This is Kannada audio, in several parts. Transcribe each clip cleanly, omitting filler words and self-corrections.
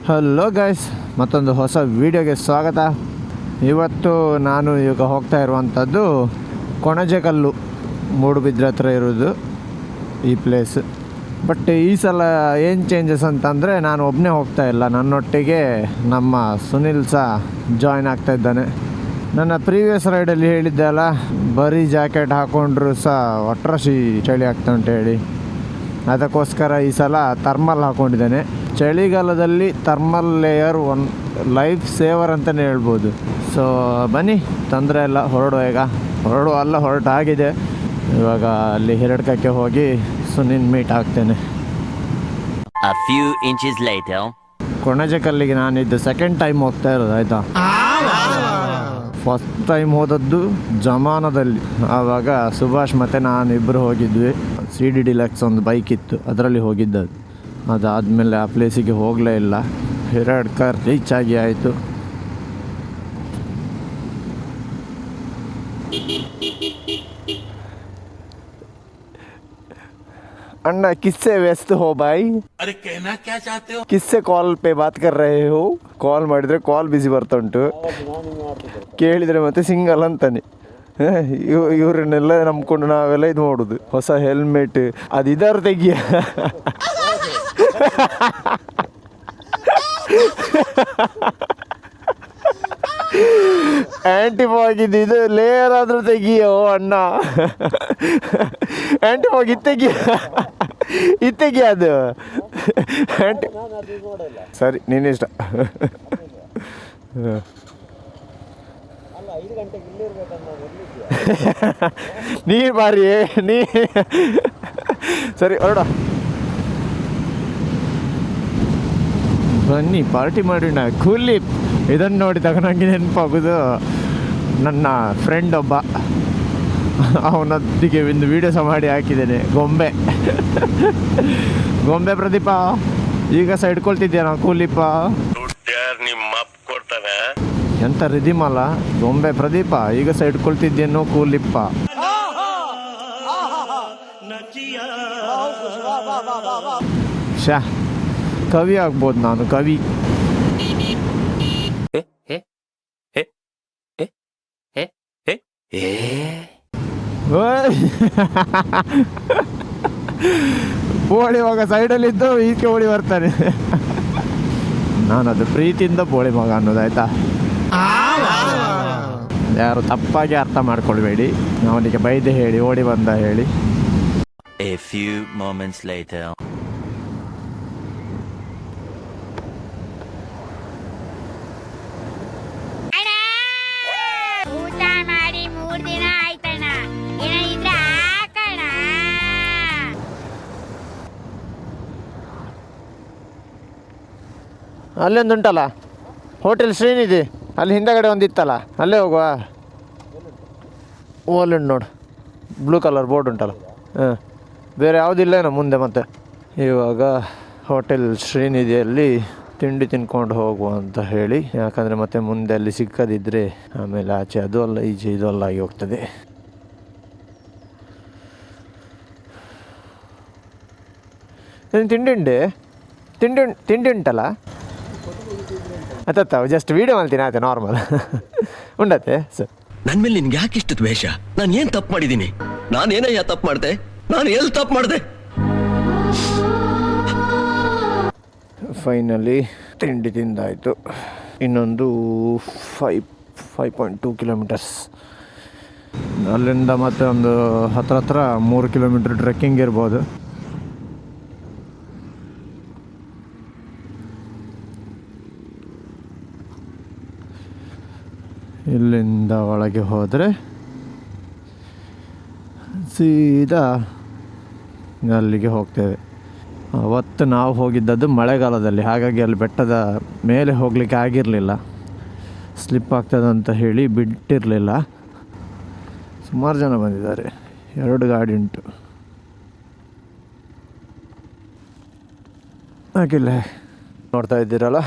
ಹಲೋ ಗೈಸ್, ಮತ್ತೊಂದು ಹೊಸ ವಿಡಿಯೋಗೆ ಸ್ವಾಗತ. ಇವತ್ತು ನಾನು ಈಗ ಹೋಗ್ತಾ ಇರುವಂಥದ್ದು ಕೊಣಜೆಕಲ್ಲು, ಮೂಡುಬಿದ್ರೆ ಹತ್ರ ಇರೋದು ಈ ಪ್ಲೇಸ್. ಬಟ್ ಈ ಸಲ ಏನು ಚೇಂಜಸ್ ಅಂತಂದರೆ, ನಾನು ಒಬ್ಬನೇ ಹೋಗ್ತಾ ಇಲ್ಲ, ನನ್ನೊಟ್ಟಿಗೆ ನಮ್ಮ ಸುನಿಲ್ ಸಹ ಜಾಯ್ನ್ ಆಗ್ತಾ ಇದ್ದಾನೆ. ನನ್ನ ಪ್ರೀವಿಯಸ್ ರೈಡಲ್ಲಿ ಹೇಳಿದ್ದೆ ಅಲ್ಲ, ಬರೀ ಜಾಕೆಟ್ ಹಾಕ್ಕೊಂಡ್ರು ಸಹ ಒಟ್ರಾಶಿ ಚಳಿ ಆಗ್ತಾ ಉಂಟು ಹೇಳಿ, ಅದಕ್ಕೋಸ್ಕರ ಈ ಸಲ ಥರ್ಮಲ್ ಹಾಕ್ಕೊಂಡಿದ್ದೇನೆ. ಚಳಿಗಾಲದಲ್ಲಿ ಥರ್ಮಲ್ ಲೇಯರ್ ಲೈಫ್ ಸೇವರ್ ಅಂತಲೇ ಹೇಳ್ಬೋದು. ಸೊ ಬನ್ನಿ, ತೊಂದರೆ ಇಲ್ಲ, ಹೊರಟಾಗಿದೆ. ಇವಾಗ ಅಲ್ಲಿ ಹಿರಡ್ಕಕ್ಕೆ ಹೋಗಿ ಸುನಿಲ್ ಮೀಟ್ ಆಗ್ತೇನೆ. ಕೊಣಜೆಕಲ್ಲಿಗೆ ನಾನಿದ್ದು ಸೆಕೆಂಡ್ ಟೈಮ್ ಹೋಗ್ತಾ ಇರೋದು, ಆಯಿತಾ. ಫಸ್ಟ್ ಟೈಮ್ ಹೋದದ್ದು ಜಮಾನದಲ್ಲಿ, ಆವಾಗ ಸುಭಾಷ್ ಮತ್ತು ನಾನು ಇಬ್ಬರು ಹೋಗಿದ್ವಿ. CD ಡಿಲಕ್ಸ್ ಒಂದು ಬೈಕ್ ಇತ್ತು, ಅದರಲ್ಲಿ ಹೋಗಿದ್ದದು. ಅದಾದಮೇಲೆ ಆ ಪ್ಲೇಸಿಗೆ ಹೋಗಲೇ ಇಲ್ಲ. ಹಿರಡ್ಕ ರೀಚ್ ಆಗಿ ಆಯಿತು. ಅಣ್ಣ किससे व्यस्त हो भाई? अरे कहना क्या चाहते हो? किससे कॉल पे बात कर रहे हो? ಕಾಲ್ ಮಾಡಿದರೆ ಕಾಲ್ ಬಿಸಿ ಬರ್ತಾ ಉಂಟು, ಕೇಳಿದರೆ ಮತ್ತೆ ಸಿಂಗಲ್ ಅಂತಾನೆ. ಇವ್ರನ್ನೆಲ್ಲ ನಂಬ್ಕೊಂಡು ನಾವೆಲ್ಲ ಇದು ಮಾಡೋದು. ಹೊಸ ಹೆಲ್ಮೆಟ್ ಅದು ಇದಾರು ತೆಗಿಯ, ಆ್ಯಂಟಿಫಾಗ್ ಇದು ಲೇಯರ್ ಆದರೂ ತೆಗಿಯೋ ಅಣ್ಣ. ಆ್ಯಂಟಿಫಾಗ್ ಇತ್ತೆಗಿ ಅದು ಸರಿ, ನೀನಿಷ್ಟ. ನೀ ಬಾರಿ ನೀ ಸರಿ ಹೊರಡ, ಬನ್ನಿ ಪಾರ್ಟಿ ಮಾಡೋಣ. ಕೂಲಿಪ್ ಇದನ್ನು ನೋಡಿ ನನಗೆ ನೆನಪಾಗೋದು ನನ್ನ ಫ್ರೆಂಡ್ ಒಬ್ಬ, ಅವನೊಂದಿಗೆ ಒಂದು ವೀಡಿಯೋ ಸಹ ಮಾಡಿ ಹಾಕಿದ್ದೇನೆ. ಗೊಂಬೆ ಪ್ರದೀಪ, ಈಗ ಸಹ ಇಟ್ಕೊಳ್ತಿದ್ಯಾ ಕೂಲಿಪ್ಪ? ಎಂತ ರಿದಿಮಲ್ಲ ಗೊಂಬೆ ಪ್ರದೀಪ, ಈಗ ಸಹ ಇಟ್ಕೊಳ್ತಿದ್ದೇನೋ ಕೂಲಿಪ್ಪ. ಶಾ ಕವಿ ಆಗ್ಬೋದು ನಾನು, ಕವಿ. ಬೋಳಿ ಮಗ ಸೈಡಲ್ಲಿದ್ದು ಈಕೆ ಓಡಿ ಬರ್ತಾನೆ. ನಾನದು ಪ್ರೀತಿಯಿಂದ ಬೋಳಿ ಮಗ ಅನ್ನೋದಾಯ್ತಾ. ಯಾರು ತಪ್ಪಾಗಿ ಅರ್ಥ ಮಾಡ್ಕೊಳ್ಬೇಡಿ, ಅವನಿಗೆ ಬೈದೆ ಹೇಳಿ, ಓಡಿ ಬಂದ ಹೇಳಿ. A few moments later. ಅಲ್ಲೊಂದುಂಟಲ್ಲ ಹೋಟೆಲ್ ಶ್ರೀನಿಧಿ, ಅಲ್ಲಿ ಹಿಂದಗಡೆ ಒಂದಿತ್ತಲ್ಲ, ಅಲ್ಲೇ ಹೋಗುವ. ಓಲುಂಟು ನೋಡು, ಬ್ಲೂ ಕಲರ್ ಬೋರ್ಡ್ ಉಂಟಲ್ಲ. ಹಾಂ, ಬೇರೆ ಯಾವುದಿಲ್ಲೇನೋ ಮುಂದೆ. ಮತ್ತೆ ಇವಾಗ ಹೋಟೆಲ್ ಶ್ರೀನಿಧಿಯಲ್ಲಿ ತಿಂಡಿ ತಿನ್ಕೊಂಡು ಹೋಗುವ ಅಂತ ಹೇಳಿ, ಯಾಕಂದರೆ ಮತ್ತೆ ಮುಂದೆ ಅಲ್ಲಿ ಸಿಕ್ಕದಿದ್ದರೆ ಆಮೇಲೆ ಆಚೆ ಅದು ಅಲ್ಲ ಈಚೆ ಇದು ಅಲ್ಲ ಆಗಿ ಹೋಗ್ತದೆ. ತಿಂಡಿ ಉಂಟಲ್ಲ ಅತ್ತ ಜಸ್ಟ್ ವೀಡಿಯೋ ಮಾಡ್ತೀನಿ ಆಯ್ತು, ನಾರ್ಮಲ್ ಉಂಡತ್ತೆ ಸರ್. ನನ್ನ ಮೇಲೆ ನಿನ್ಗೆ ಯಾಕೆ ಇಷ್ಟು ದ್ವೇಷ? ನಾನು ಏನು ತಪ್ಪು ಮಾಡಿದ್ದೀನಿ? ನಾನೇನಯ್ಯ ತಪ್ಪು ಮಾಡಿದೆ? ನಾನು ಎಲ್ಲಿ ತಪ್ಪು ಮಾಡಿದೆ? ಫೈನಲಿ ತಿಂಡಿ ತಿಂದಾಯಿತು. ಇನ್ನೊಂದು 5.2 ಕಿಲೋಮೀಟರ್ಸ್, ಅಲ್ಲಿಂದ ಮತ್ತೆ ಒಂದು ಹತ್ರ 3 ಕಿಲೋಮೀಟ್ರ್ ಟ್ರೆಕ್ಕಿಂಗ್ ಇರ್ಬೋದು. ಇಲ್ಲಿಂದ ಒಳಗೆ ಹೋದರೆ ಸೀದಾ ಅಲ್ಲಿಗೆ ಹೋಗ್ತೇವೆ. ಅವತ್ತು ನಾವು ಹೋಗಿದ್ದದ್ದು ಮಳೆಗಾಲದಲ್ಲಿ, ಹಾಗಾಗಿ ಅಲ್ಲಿ ಬೆಟ್ಟದ ಮೇಲೆ ಹೋಗಲಿಕ್ಕೆ ಆಗಿರಲಿಲ್ಲ, ಸ್ಲಿಪ್ ಆಗ್ತದೆ ಅಂತ ಹೇಳಿ ಬಿಟ್ಟಿರಲಿಲ್ಲ. ಸುಮಾರು ಜನ ಬಂದಿದ್ದಾರೆ, 2 ಗಾಡಿ ಉಂಟು. ಹಾಗಿಲ್ಲ, ನೋಡ್ತಾ ಇದ್ದೀರಲ್ಲ,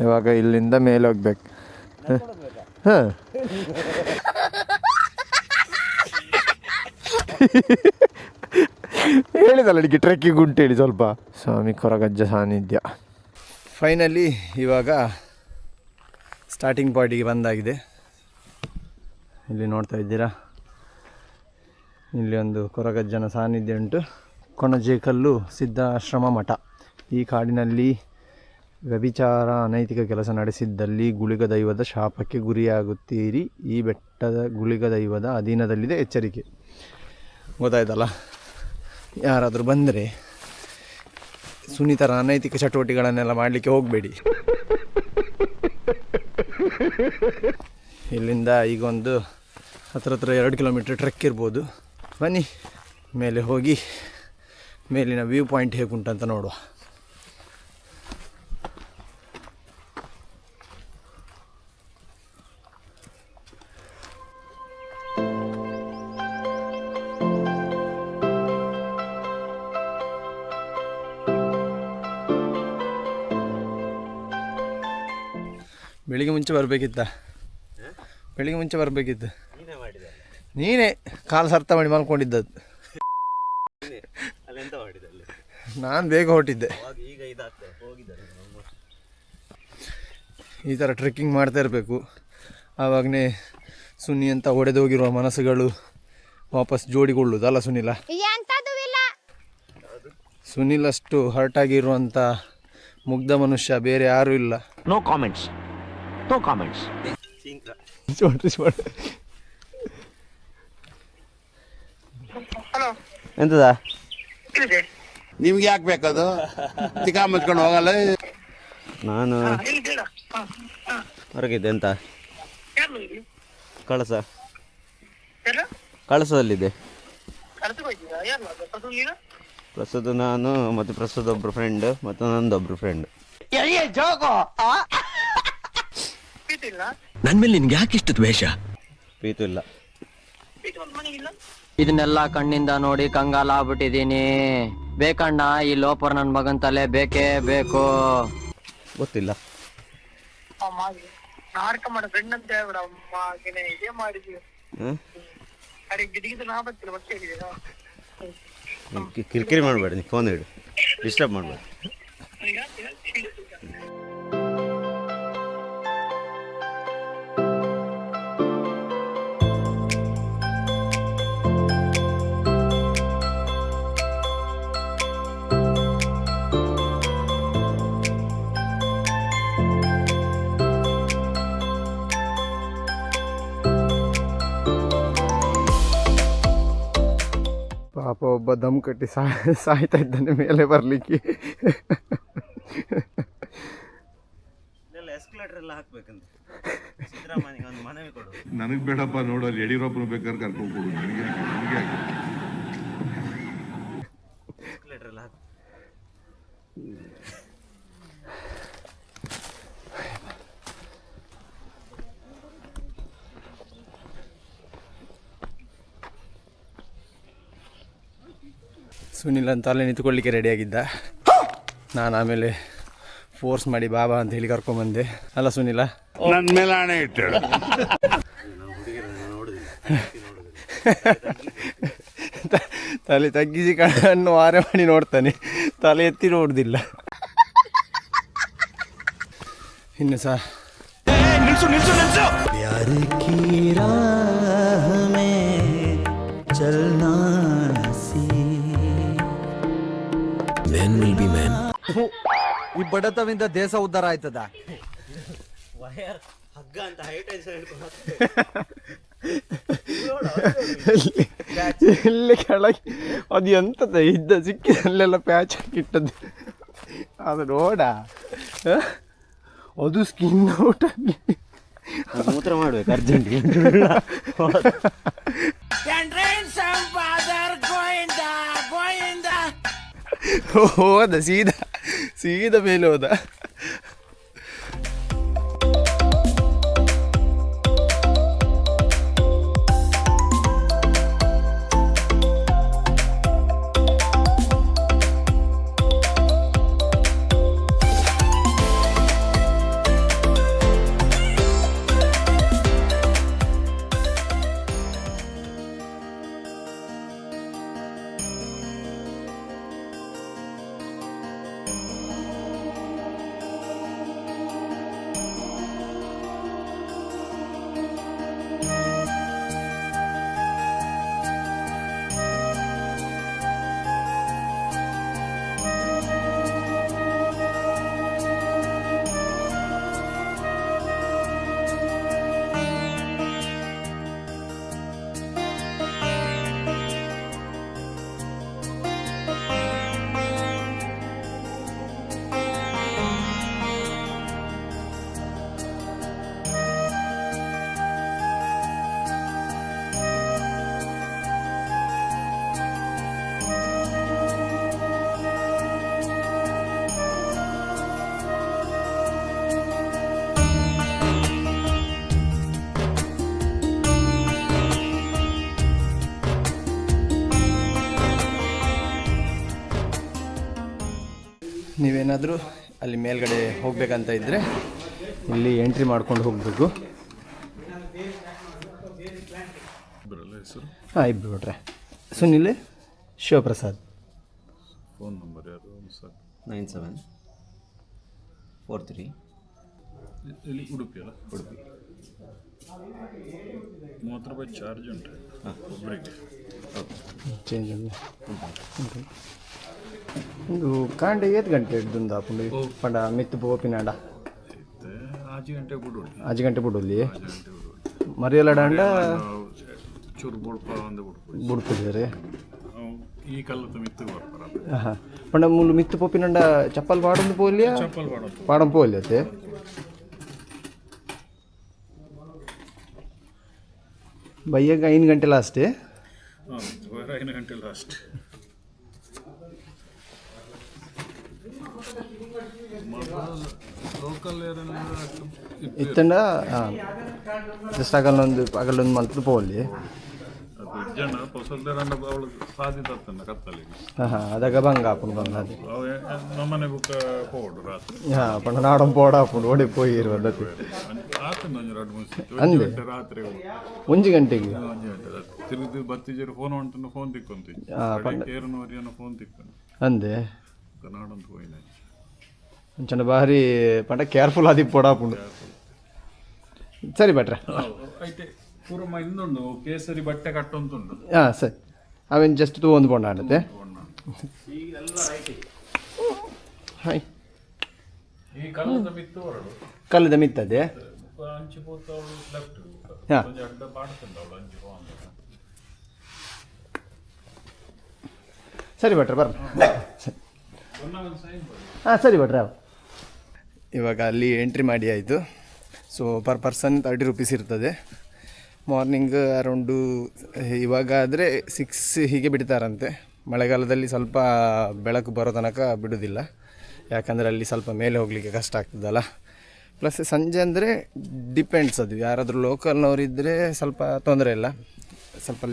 ಇವಾಗ ಇಲ್ಲಿಂದ ಮೇಲೆ ಹೋಗ್ಬೇಕು. ಹಾಂ ಹೇಳಿದಲ್ಲ ನಿಮಗೆ ಟ್ರೆಕ್ಕಿಂಗ್ ಉಂಟೇಳಿ ಸ್ವಲ್ಪ. ಸ್ವಾಮಿ ಕೊರಗಜ್ಜ ಸಾನ್ನಿಧ್ಯ. ಫೈನಲಿ ಇವಾಗ ಸ್ಟಾರ್ಟಿಂಗ್ ಪಾಯಿಂಟಿಗೆ ಬಂದಾಗಿದೆ. ಇಲ್ಲಿ ನೋಡ್ತಾ ಇದ್ದೀರಾ, ಇಲ್ಲಿ ಒಂದು ಕೊರಗಜ್ಜನ ಸಾನ್ನಿಧ್ಯ ಉಂಟು. ಕೊಣಜೇಕಲ್ಲು ಸಿದ್ಧಾಶ್ರಮ ಮಠ. ಈ ಕಾಡಿನಲ್ಲಿ ವ್ಯಭಿಚಾರ ಅನೈತಿಕ ಕೆಲಸ ನಡೆಸಿದ್ದಲ್ಲಿ ಗುಳಿಗ ದೈವದ ಶಾಪಕ್ಕೆ ಗುರಿಯಾಗುತ್ತೀರಿ. ಈ ಬೆಟ್ಟದ ಗುಳಿಗ ದೈವದ ಅಧೀನದಲ್ಲಿದೆ, ಎಚ್ಚರಿಕೆ. ಗೊತ್ತಾಯ್ತಲ್ಲ, ಯಾರಾದರೂ ಬಂದರೆ ಸುನೀತರ ಅನೈತಿಕ ಚಟುವಟಿಕೆಗಳನ್ನೆಲ್ಲ ಮಾಡಲಿಕ್ಕೆ ಹೋಗಬೇಡಿ. ಇಲ್ಲಿಂದ ಈಗ ಒಂದು ಹತ್ರ 2 ಕಿಲೋಮೀಟ್ರ್ ಟ್ರೆಕ್ ಇರ್ಬೋದು. ಬನ್ನಿ ಮೇಲೆ ಹೋಗಿ ಮೇಲಿನ ವ್ಯೂ ಪಾಯಿಂಟ್ ಹೇಗುಂಟಂತ ನೋಡುವ. ಬೆಳಿಗ್ಗೆ ಮುಂಚೆ ಬರಬೇಕಿತ್ತು. ನೀನೇ ಕಾಲು ಸರ್ತ ಮಾಡಿ ಮಲ್ಕೊಂಡಿದ್ದದ್ದು. ನಾನು ಬೇಗ ಹೊರಟಿದ್ದೆ. ಈ ಥರ ಟ್ರೆಕ್ಕಿಂಗ್ ಮಾಡ್ತಾ ಇರಬೇಕು. ಆವಾಗನೇ ಸುನಿ ಅಂತ ಒಡೆದೋಗಿರುವ ಮನಸ್ಸುಗಳು ವಾಪಸ್ ಜೋಡಿಕೊಳ್ಳುವುದು ಅಲ್ಲ ಸುನಿಲ? ಸುನಿಲಷ್ಟು ಹರ್ಟ್ ಆಗಿರುವಂಥ ಮುಗ್ಧ ಮನುಷ್ಯ ಬೇರೆ ಯಾರೂ ಇಲ್ಲ. No comments. ಎಂತದ ನಿಮ್ಗೆ ಯಾಕೆ ಬೇಕದು? ಚಿಕ್ಕ ಮುಚ್ಕೊಂಡು ಹೋಗಲ್ಲ. ನಾನು ಹೊರಗಿದ್ದೆ. ಎಂತ ಕಳಸದಲ್ಲಿದ್ದೆ. ಪ್ರಸ್ತುತ ನಾನು ಮತ್ತು ಪ್ರಸ್ತುತ ಒಬ್ರು ಫ್ರೆಂಡ್ ಮತ್ತು ನಂದೊಬ್ರು ಫ್ರೆಂಡ್. ನನ್ ಮೇಲೆ ನಿನ್ಗೆ ಯಾಕೆ ಇಷ್ಟು ದ್ವೇಷ? ಪ್ರೀತು ಇಲ್ಲ. ಇದನ್ನೆಲ್ಲ ಕಣ್ಣಿಂದ ನೋಡಿ ಕಂಗಾಲ ಆಗ್ಬಿಟ್ಟಿದೀನಿ. ಬೇಕಣ್ಣ, ಈ ಲೋಪರ್ ನನ್ ಮಗನ್ ತಲೆ ಬೇಕೇ ಬೇಕು. ಗೊತ್ತಿಲ್ಲ. ಕಿರಿಕಿರಿ ಮಾಡಬೇಡ, ನೀ ಫೋನ್ ಇಡು, ಡಿಸ್ಟರ್ಬ್ ಮಾಡಬೇಡ. ಪಾಪ ಒಬ್ಬ ದಮ್ ಕಟ್ಟಿ ಸಾಯ್ತಾ ಇದ್ದಾನೆ ಮೇಲೆ ಬರಲಿಕ್ಕೆ. ನನಗೆ ಬೇಡಪ್ಪ, ನೋಡೋದು ಯಡಿಯೂರಪ್ಪನ ಬೇಕಾದ್ರೆ ಕರ್ಕೊಂಡು ಕೊಡು. ನನಗೆ ಸುನಿಲ್ ಅಂತ ಅಲ್ಲೇ ನಿಂತ್ಕೊಳ್ಳಿಕ್ಕೆ ರೆಡಿಯಾಗಿದ್ದ. ನಾನು ಆಮೇಲೆ ಫೋರ್ಸ್ ಮಾಡಿ ಬಾಬಾ ಅಂತ ಹೇಳಿ ಕರ್ಕೊಂಬಂದೆ. ಅಲ್ಲ ಸುನಿಲ? ನನ್ನ ಮೇಲೆ ಹಣೆ ಇಟ್ಟು ತಲೆ ತಗ್ಗಿಸಿ ಕಣ್ಣು ವಾರೆ ಮಾಡಿ ನೋಡ್ತಾನೆ, ತಲೆ ಎತ್ತಿ ನೋಡುದಿಲ್ಲ. ಇನ್ನು ಸಹ ಈ ಬಡತವಿಂದ ದೇಶ ಉದ್ಧಾರ ಆಯ್ತದ? ಇಲ್ಲಿ ಕೆಳಗೆ ಅದು ಎಂತದ ಇದ್ದ ಸಿಕ್ಕಿದಲ್ಲೆಲ್ಲ ಪ್ಯಾಚ್ ಹಾಕಿಟ್ಟದ್ದು. ಅದು ನೋಡ, ಅದು ಸ್ಕಿನ್ ಔಟ್ ಅಲ್ಲಿ ಮೂತ್ರ ಮಾಡ್ಬೇಕು ಅರ್ಜೆಂಟ್ಗೆ. ಹೋದ ಸೀದಾ ಮೇಲೆ ಹೋದ. ಏನಾದರೂ ಅಲ್ಲಿ ಮೇಲ್ಗಡೆ ಹೋಗಬೇಕಂತ ಇದ್ದರೆ ಇಲ್ಲಿ ಎಂಟ್ರಿ ಮಾಡ್ಕೊಂಡು ಹೋಗಬೇಕು. ಹಾಂ, ಇಬ್ಬರು ಬಿಟ್ರೆ ಸುನಿಲ್, ಶಿವಪ್ರಸಾದ್. ಫೋನ್ ನಂಬರ್ ಯಾರು ಸರ್? 9743 ಇಲ್ಲಿ ಉಡುಪಿ ಅಲ್ಲ? ಉಡುಪಿ. 30 ರೂಪಾಯಿ ಚಾರ್ಜ್ ಉಂಟು ಒಬ್ಬರಿಗೆ. ಚೇಂಜ್ ಉಂಟು. ಒಂದು ಕಾಂಡೆ ಏತ್ ಗಂಟೆ ಹಿಡ್ದುಂದ ಪುಂಡು ಪಂಡ ಮಿತ್ತು ಪೋಪಿನಾಡ ಆಜು ಗಂಟೆ ಬಿಡು, ಆಜು ಗಂಟೆ ಬಿಡುಲ್ಲಿ ಮರಿಯಲಡಾಂಡ ಚೂರು ಬುಡ್ಪ ಒಂದು ಬಿಡ್ತಿದ್ದಾರೆ. ಈ ಕಲ್ಲತ್ತು ಮಿತ್ತು ಬರ್ತಾರ. ಹಾಂ, ಪಂಡ ಮುಳ್ಳು ಮಿತ್ತು ಪೋಪಿನಾಂಡ ಚಪ್ಪಲ್ ಪಾಡೊಂದು ಪೋಲಿಯ ಚಪ್ಪಲ್ ಪಾಡಂ ಪೋಲಿ ಅತ್ತೆ ಬೈಯಾಗ 5 ಗಂಟೆ ಲಾಸ್ಟೇ. 5 ಗಂಟೆ ಲಾಸ್ಟ್. ಲೋಕಲ್ ಇತ್ತಂಡ ಜಸ್ಟ್ ಆಗಲ್ಲೊಂದು ಮಲ್ತು ಪೋಲಿ. ಜನ ಹೊಸದಂಡ ಅವಳು ಸಾಧಿತತ್ತನ್ನ ಕತ್ತಲಿಗೆ. ಹಾಂ, ಅದಾಗ ಬಂಗ ಹಾಕೊಂಡು ಬಂಗ ಅದು ನಮ್ಮನೆ ಬುಕ್ಕ ಪೋಡು ರಾತ್ರಿ. ಹಾಂ, ಪಂಡ ನಾಡಂ ಪೋಡ ಹಾಕೊಂಡು ಓಡಿ ಪೋಯಿ ಇರುವುದಕ್ಕೆ ಆತನ 2 ಅಂದೆ ಗಂಟೆ ರಾತ್ರಿ 1 ಗಂಟೆಗೆ ತಿರುಗಿ ಬತ್ತಿಜರು ಫೋನ್ ಹೊಂಟು ಫೋನ್ ತಿಕ್ಕೊಂತಿ ಏರನವರಿಯನ್ನು ಫೋನ್ ತಿಕ್ಕೊಂಡು ಅಂದೆ ನಾಡಂತ ಹೋಯ್ನ ಅಂಚನ ಭಾರಿ ಪಂಡ ಕೇರ್ಫುಲ್ ಆದಿ ಪೋಡಾಪುಂಡು. ಸರಿ ಭಟ್ರೆ. ಐತೆ ಪೂರ್ವ ಇನ್ನೊಂದು ಕೇಸರಿ ಬಟ್ಟೆ ಕಟ್ಟೊಂದುಂಟು. ಹಾಂ ಸರಿ, ಅವೇನು ಜಸ್ಟ್ ಒಂದು ಪೊಂಡ ಆಡುತ್ತೆ. ಹಾಯ್, ಈ ಕಲ್ಲದ ಮಿತ್ತು ಹೊರಡು ಕಲ್ಲದ ಮಿತ್ತದೆ. ಅಂಚಿ ಪೋತ ಅವಳು ಲೆಫ್ಟ್ ಹಾಂ, ಅಡ್ಡ ಪಾಡ್ತಂದ ಅವಳು ಅಂಚಿ ಹೋಗ. ಸರಿ ಭಟ್ರೆ ಬರ್ರಿ. ಹಾಂ ಸರಿ ಭಟ್ರೆ. ಇವಾಗ ಅಲ್ಲಿ ಎಂಟ್ರಿ ಮಾಡಿ ಆಯಿತು. ಸೊ ಪರ್ ಪರ್ಸನ್ 30 ರೂಪೀಸ್ ಇರ್ತದೆ. ಮಾರ್ನಿಂಗ್ ಅರೌಂಡು ಇವಾಗ ಆದರೆ 6 ಹೀಗೆ ಬಿಡ್ತಾರಂತೆ. ಮಳೆಗಾಲದಲ್ಲಿ ಸ್ವಲ್ಪ ಬೆಳಕು ಬರೋ ತನಕ ಬಿಡೋದಿಲ್ಲ, ಯಾಕಂದರೆ ಅಲ್ಲಿ ಸ್ವಲ್ಪ ಮೇಲೆ ಹೋಗಲಿಕ್ಕೆ ಕಷ್ಟ ಆಗ್ತದಲ್ಲ. ಪ್ಲಸ್ ಸಂಜೆ ಅಂದರೆ ಡಿಪೆಂಡ್ಸ್, ಅದು ಯಾರಾದರೂ ಲೋಕಲ್ನವರಿದ್ದರೆ ಸ್ವಲ್ಪ ತೊಂದರೆ ಇಲ್ಲ. ಸ್ವಲ್ಪ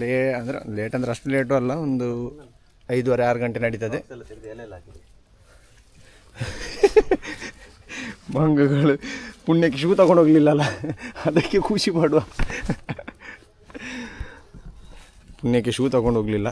ಲೇಟ್ ಅಂದರೆ ಅಷ್ಟು ಲೇಟು ಅಲ್ಲ, ಒಂದು 5:30-6 ಗಂಟೆ ನಡೀತದೆ. ಮಂಗಗಳು ಪುಣ್ಯಕ್ಕೆ ಶೂ ತಗೊಂಡು ಹೋಗಲಿಲ್ಲಲ್ಲ, ಅದಕ್ಕೆ ಖುಷಿ ಪಡುವ. ಪುಣ್ಯಕ್ಕೆ ಶೂ ತಗೊಂಡು ಹೋಗಲಿಲ್ಲ.